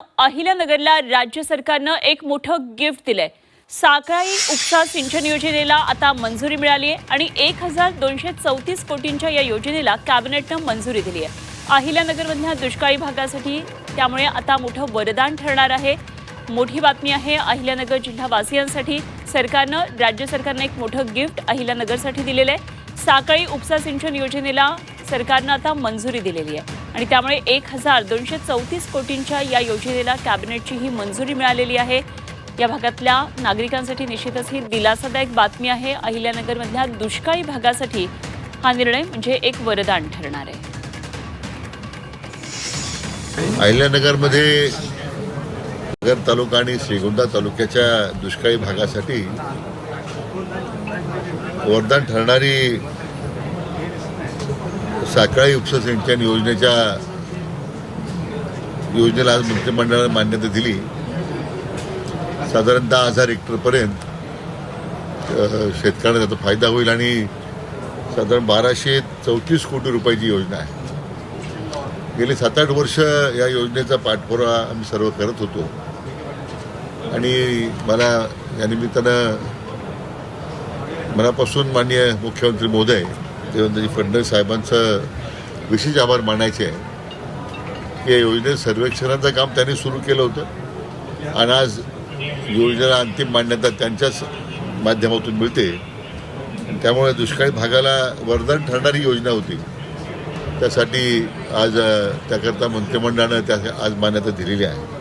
अहिल्यानगरला राज्य सरकारनं एक मोठं गिफ्ट दिलंय। साकळाई उपसा सिंचन योजनेला आता मंजुरी मिळाली आहे आणि 1234 कोटींच्या या योजनेला कॅबिनेटनं मंजुरी दिली आहे। अहिल्यानगरमधल्या दुष्काळी भागासाठी त्यामुळे आता मोठं वरदान ठरणार आहे। मोठी बातमी आहे अहिल्यानगर जिल्हावासियांसाठी। राज्य सरकारने एक मोठं गिफ्ट अहिल्यानगरसाठी दिलेलं आहे। साकळाई उपसा सिंचन योजनेला सरकारनं आता मंजुरी दिलेली आहे आणि त्यामुळे 1234 कोटींच्या या योजनेला कॅबिनेटची ही मंजुरी मिळालेली आहे। या भागातल्या नागरिकांसाठी निश्चितच ही दिलासादायक बातमी आहे। अहिल्यानगरमधल्या दुष्काळी भागासाठी हा निर्णय म्हणजे एक वरदान ठरणार आहे। अहिल्यानगरमध्ये नगर तालुका आणि श्रीगोंदा तालुक्याच्या दुष्काळी भागासाठी वरदान ठरणारी साकळाई उपसा सिंचन योजनेला आज मंत्रिमंडळाने मान्यता दिली। साधारण 10,000 हेक्टरपर्यंत शेतकऱ्यांना त्याचा फायदा होईल आणि साधारण 1234 कोटी रुपयाची योजना आहे। गेली 7-8 वर्ष या योजनेचा पाठपुरावा आम्ही सर्व करत होतो आणि मला या निमित्तानं मनापासून माननीय मुख्यमंत्री महोदय देवेंद्रजी फडणवीस साहेबांचं विशेष आभार मानायचे आहे की या योजनेत सर्वेक्षणाचं काम त्यांनी सुरू केलं होतं आणि आज योजनेला अंतिम मान्यता त्यांच्याच माध्यमातून मिळते। त्यामुळे दुष्काळी भागाला वरदान ठरणारी योजना होती, त्यासाठी आज त्याकरता मंत्रिमंडळानं आज मान्यता दिलेली आहे।